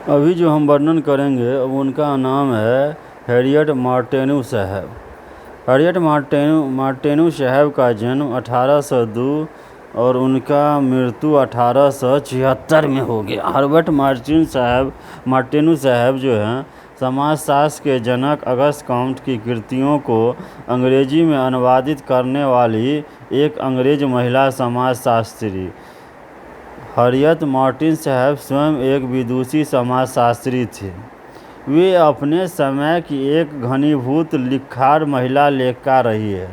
अभी जो हम वर्णन करेंगे उनका नाम है हैरियट मार्टिन्यू साहब। हैरियट मार्टिन्यू साहब का जन्म 1802 और उनका मृत्यु 1876 में हो गया। हर्बर्ट मार्टिन्यू साहब जो हैं समाजशास्त्र के जनक अगस्त कॉम्ट की कृतियों को अंग्रेजी में अनुवादित करने वाली एक अंग्रेज महिला समाजशास्त्री। हैरियट मार्टिन साहब स्वयं एक विदुषी समाजशास्त्री थे। वे अपने समय की एक घनीभूत लिखार महिला लेखिका रही है।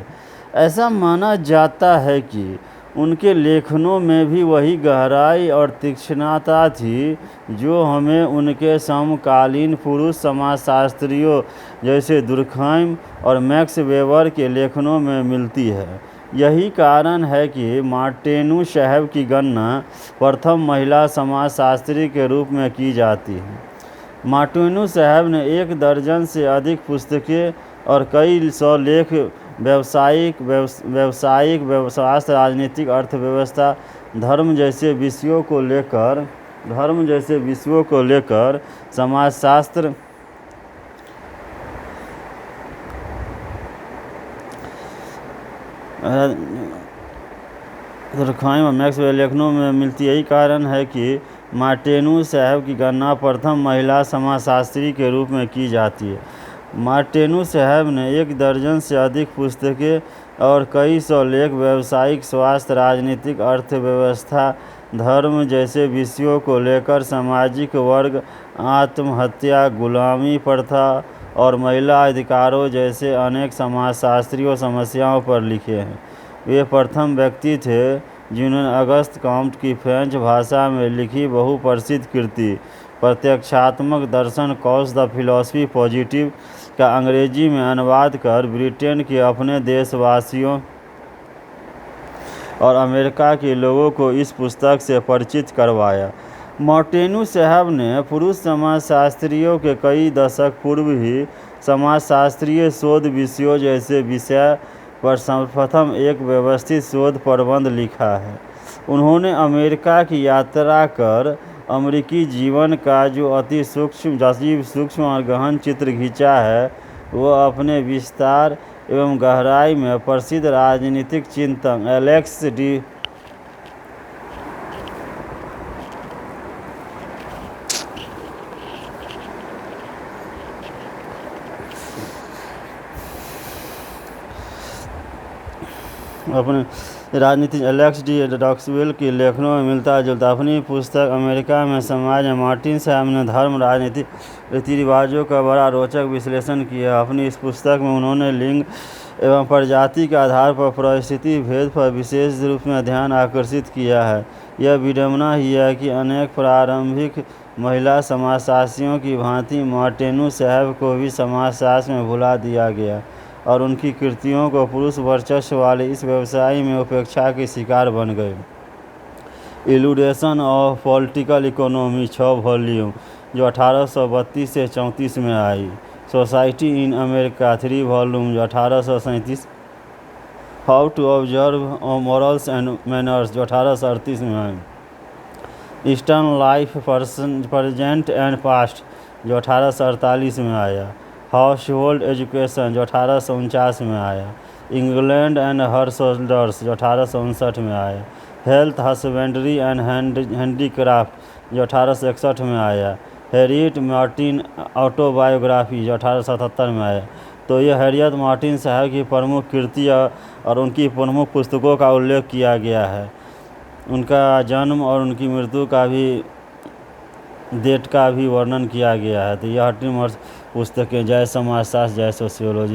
ऐसा माना जाता है कि उनके लेखनों में भी वही गहराई और तीक्ष्णता थी जो हमें उनके समकालीन पुरुष समाजशास्त्रियों जैसे दुर्खैम और मैक्स वेबर के लेखनों में मिलती है। यही कारण है कि मार्टिन्यू साहब की गणना प्रथम महिला समाजशास्त्री के रूप में की जाती है। मार्टिन्यू साहब ने 1 दर्जन से अधिक पुस्तकें और कई सौ लेख व्यावसायिक शास्त्र, राजनीतिक, अर्थव्यवस्था, धर्म जैसे विषयों को लेकर समाजशास्त्र दुर्खैम और मैक्स वेबर लेखनों में मिलती। यही कारण है कि मार्टिन्यू साहब की गणना प्रथम महिला समाजशास्त्री के रूप में की जाती है। मार्टिन्यू साहब ने 1 दर्जन से अधिक पुस्तकें और कई सौ लेख व्यावसायिक, स्वास्थ्य, राजनीतिक, अर्थव्यवस्था, धर्म जैसे विषयों को लेकर सामाजिक वर्ग, आत्महत्या, गुलामी प्रथा और महिला अधिकारों जैसे अनेक समाजशास्त्रीय समस्याओं पर लिखे हैं। वे प्रथम व्यक्ति थे जिन्होंने अगस्त कॉम्ट की फ्रेंच भाषा में लिखी बहुप्रसिद्ध कृति प्रत्यक्षात्मक दर्शन कॉज द फिलॉसफी पॉजिटिव का अंग्रेजी में अनुवाद कर ब्रिटेन के अपने देशवासियों और अमेरिका के लोगों को इस पुस्तक से परिचित करवाया। मार्टिन्यू साहब ने पुरुष समाजशास्त्रियों के कई दशक पूर्व ही समाजशास्त्रीय शोध विषयों जैसे विषय पर सर्वप्रथम एक व्यवस्थित शोध प्रबंध लिखा है। उन्होंने अमेरिका की यात्रा कर अमेरिकी जीवन का जो अति सूक्ष्म और गहन चित्र खींचा है, वह अपने विस्तार एवं गहराई में प्रसिद्ध राजनीतिक चिंतक एलेक्स डी टॉक्सविल के लेखनों में मिलता जुलता। अपनी पुस्तक अमेरिका में समाज में मार्टिन साहब ने धर्म, राजनीति, रीति रिवाजों का बड़ा रोचक विश्लेषण किया। अपनी इस पुस्तक में उन्होंने लिंग एवं प्रजाति के आधार पर परिस्थिति भेद पर विशेष रूप में ध्यान आकर्षित किया है। यह विडंबना ही है कि अनेक प्रारंभिक महिला समाजशास्त्रियों की भांति मार्टिन्यू साहब को भी समाजशास्त्र में भुला दिया गया और उनकी कृतियों को पुरुष वर्चस्व वाले इस व्यवसाय में उपेक्षा के शिकार बन गए। Illustrations of political economy 6 volume जो 1832 से 34 में आई। सोसाइटी इन अमेरिका 3 वॉल्यूम जो 1837। How to observe morals and manners जो 1838 में आई। Eastern life present and past जो 1848 में आया। हाउस होल्ड एजुकेशन जो 1849 में आया। इंग्लैंड एंड हर सोल्जर्स जो 1859 में आया। हेल्थ, हस्बेंड्री एंड हैंडीक्राफ्ट जो 1861 में आया। हैरियट मार्टिन ऑटोबायोग्राफी जो 1877 में आया। तो ये हैरियट मार्टिन साहब की प्रमुख कृति और उनकी प्रमुख पुस्तकों का उल्लेख किया गया है। उनका जन्म और उनकी मृत्यु का भी डेट का भी वर्णन किया गया है। तो यह 8 पुस्तकें, जय समाजशास्त्र, जय सोशियोलॉजी।